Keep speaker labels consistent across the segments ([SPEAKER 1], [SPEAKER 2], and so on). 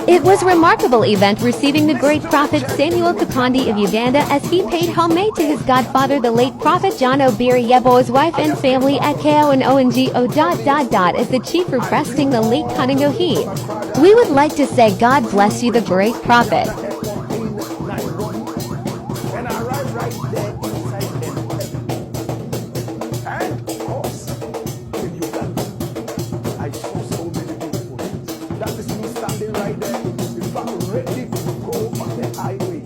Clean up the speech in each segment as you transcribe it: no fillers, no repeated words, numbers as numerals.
[SPEAKER 1] It was a remarkable event receiving the great prophet Samuel Kakandi of Uganda as he paid homage to his godfather the late prophet John Obiri Yeboah's wife and family at KO and ONGO. As the chief requesting the late Kanangohi. We would like to say God bless you the great prophet.
[SPEAKER 2] And I arrived right there inside and of course, in Uganda, I saw so many beautiful things. That is me standing right there, in fact, ready to go on the highway,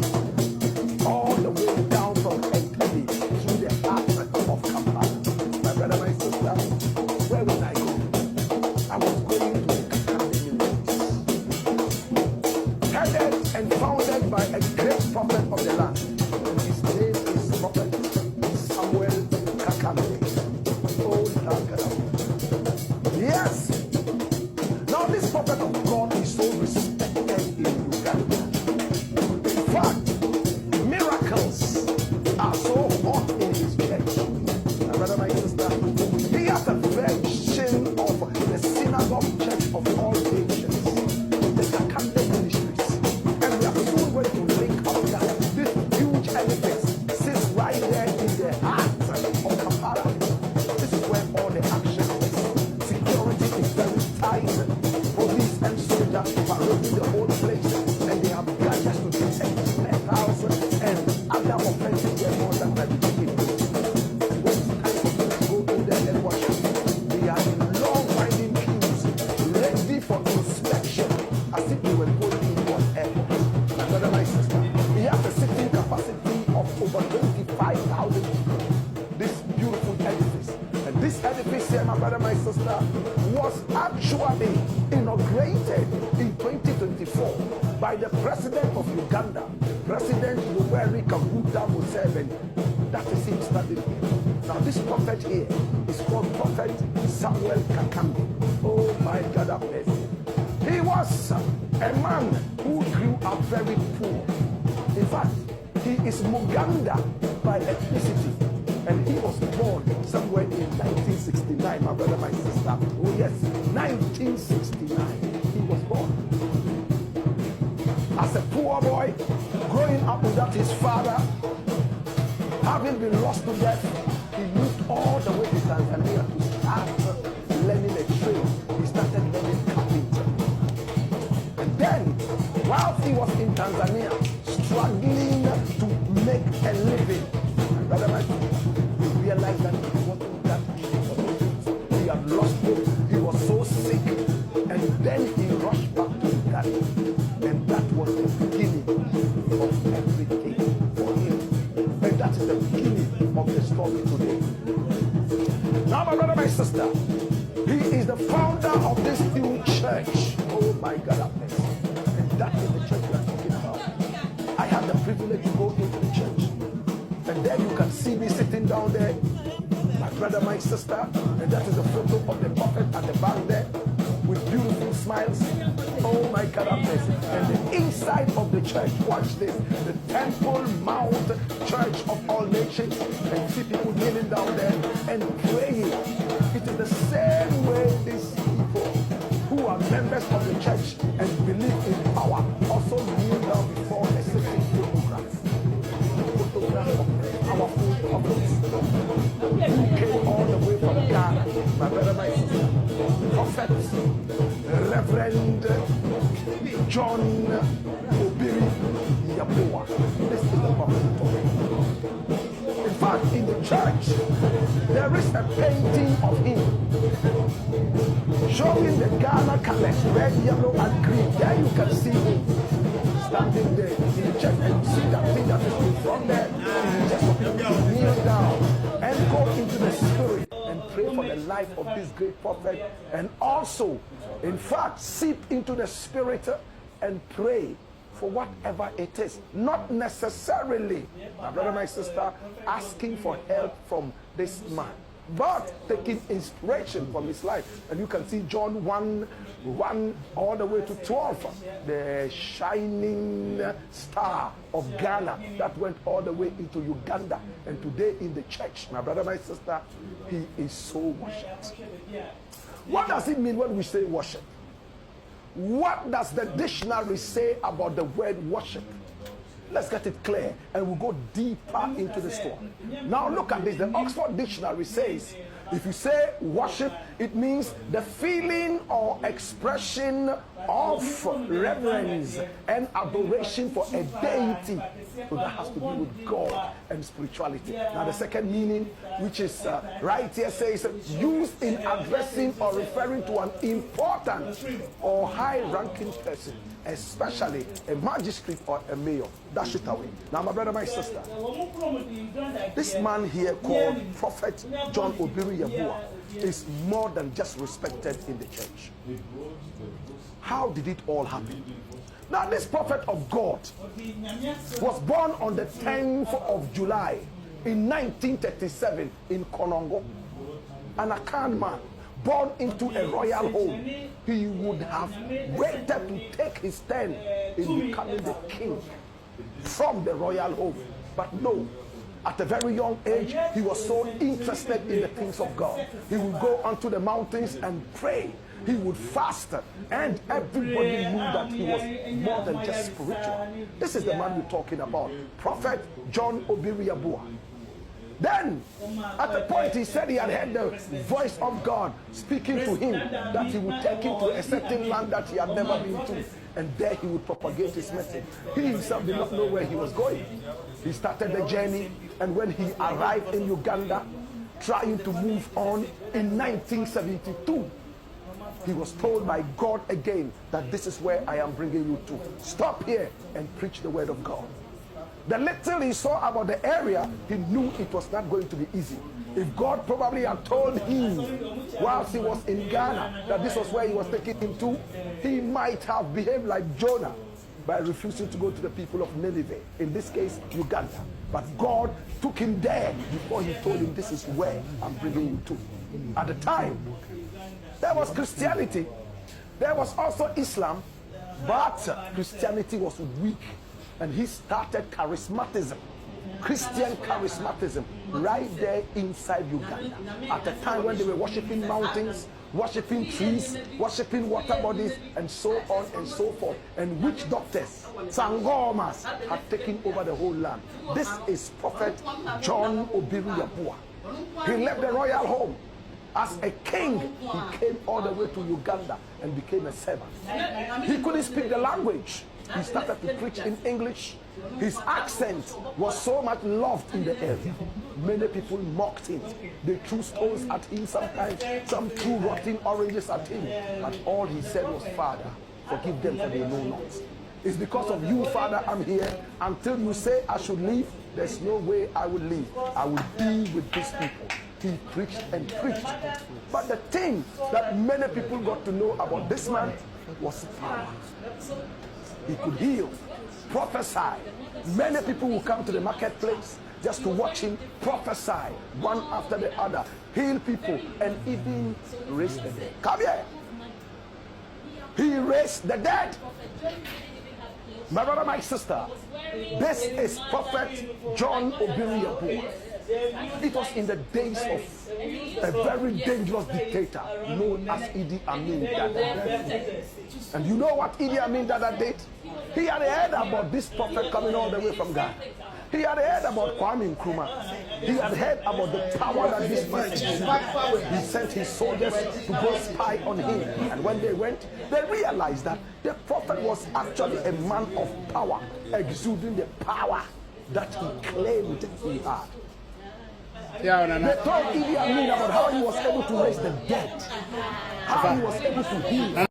[SPEAKER 2] all the way down from Entebbe through the heart of Kampala. My brother, my sister, where would I go? I was going to the Kakambi village, headed and founded by a great prophet of the land. His name is Prophet Samuel Kakambi. Oh, yes. Now this prophet of God is so respected in Uganda. In fact, miracles are so hot in his church. My brother, my sister, he has a version of the synagogue church of all nations, the Kakambi ministries. And we are soon going to link up that this huge edifice sits right there in the heart of Kampala. This is where all the action is. Security is very tight. Police and soldiers parading the whole place, and they have gadgets to detect metals and other offensive weapons that might be taken place. And when it's time for you to go in there and worship, they are in long winding queues, ready for inspection, as if they were going into an airport. My brother, my sister, we have a sitting capacity of over 25,000 people. This beautiful edifice. And this edifice here, my brother, my sister, was actually inaugurated in 2024 by the president of Uganda, President Yoweri Kaguta Museveni. That is him standing here. Now this prophet here is called Prophet Samuel Kakambi. Oh my God, have mercy. He was a man who grew up very poor. In fact, he is Muganda by ethnicity. And he was born somewhere in 1969, my brother, my sister. Oh yes, 1969, he was born. As a poor boy, growing up without his father, having been lost to death, he moved all the way to Tanzania to start learning a trade. He started learning carpentry. And then, while he was in Tanzania, struggling to make a living, my brother, my sister, he realized that it wasn't that easy for him. He had lost hope. He was so sick. And then he rushed back to Uganda. And that was the beginning of everything for him. And that is the beginning of the story today. Now, my brother, my sister, he is the founder of this new church. Oh my God, and that is the church we are talking about. I had the privilege to go into the church. And there you can see me sitting down there, my brother, my sister, and that is a photo of the prophet at the back there with beautiful smiles. Oh my God, and the inside of the church, watch this, the Temple Mount Church of All Nations, and see people kneeling down there and praying. It is the same way these people who are members of the church and believe in power also kneel down before a certain photograph of our food prophets who came all the way from Ghana, my brother, my sister, Prophet Reverend John Obiri Yeboah. This is the prophet story. In fact, in the church, there is a painting of him showing the Ghana colors, red, yellow, and green. There you can see him standing there in the church, and you see that thing that is in front there. You just kneel down and go into the spirit and pray for the life of this great prophet, and also, in fact, seep into the spirit and pray for whatever it is. Not necessarily, my brother, my sister, asking for help from this man, but taking inspiration from his life. And you can see John 1 all the way to 12, the shining star of Ghana that went all the way into Uganda. And today in the church, my brother, my sister, he is so worshipped. What does it mean when we say worship? What does the dictionary say about the word worship? Let's get it clear and we'll go deeper into this one. Now look at this. The Oxford Dictionary says, if you say worship, it means the feeling or expression of reverence and adoration for a deity. So that has to do with God and spirituality. Now the second meaning, which is right here, says used in addressing or referring to an important or high-ranking person, especially a magistrate or a mayor. Dash it away. Now my brother, my sister, this man here called Prophet John Obiri Yeboah is more than just respected in the church. How did it all happen? Now this prophet of God was born on the 10th of July in 1937 in Konongo. An Akan man, born into a royal home. He would have waited to take his turn in becoming the king from the royal home. But no, at a very young age, he was so interested in the things of God. He would go onto the mountains and pray. He would fast, and everybody knew that he was more than just spiritual. This is the man we're talking about, Prophet John Obiri Yeboah. Then, at the point he said he had heard the voice of God speaking to him, that he would take him to a certain land that he had never been to, and there he would propagate his message. He himself did not know where he was going. He started the journey, and when he arrived in Uganda, trying to move on in 1972, he was told by God again that this is where I am bringing you to. Stop here and preach the word of God. The little he saw about the area, he knew it was not going to be easy. If God probably had told him whilst he was in Ghana that this was where he was taking him to, he might have behaved like Jonah by refusing to go to the people of Nineveh, in this case, Uganda. But God took him there before he told him, this is where I'm bringing you to. At the time, there was Christianity. There was also Islam, but Christianity was weak. And he started charismatism, Christian charismatism, right there inside Uganda. At the time when they were worshiping mountains, worshiping trees, worshiping water bodies, and so on and so forth. And witch doctors, Sangomas, had taken over the whole land. This is Prophet John Obiri Yeboah. He left the royal home. As a king, he came all the way to Uganda and became a servant. He couldn't speak the language. He started to preach in English. His accent was so much loved in the area. Many people mocked him. They threw stones at him sometimes. Some threw rotten oranges at him. But all he said was, Father, forgive them for they know not. It's because of you, Father, I'm here. Until you say I should leave, there's no way I will leave. I will be with these people. He preached and preached. But the thing that many people got to know about this man was power. He could heal, prophesy. Many people will come to the marketplace just to watch him prophesy one after the other, heal people, and even raise the dead. Come here. He raised the dead. My brother, my sister, this is Prophet John Obiri Yeboah. It was in the days of a very dangerous dictator known as Idi Amin Dada. And you know what Idi Amin Dada did? He had heard about this prophet coming all the way from Ghana. He had heard about Kwame Nkrumah. He had heard about the power that this man had. He sent his soldiers to go spy on him. And when they went, they realized that the prophet was actually a man of power, exuding the power that he claimed he had. They told Idi Amin about how he was able to raise the dead, how he was able to heal.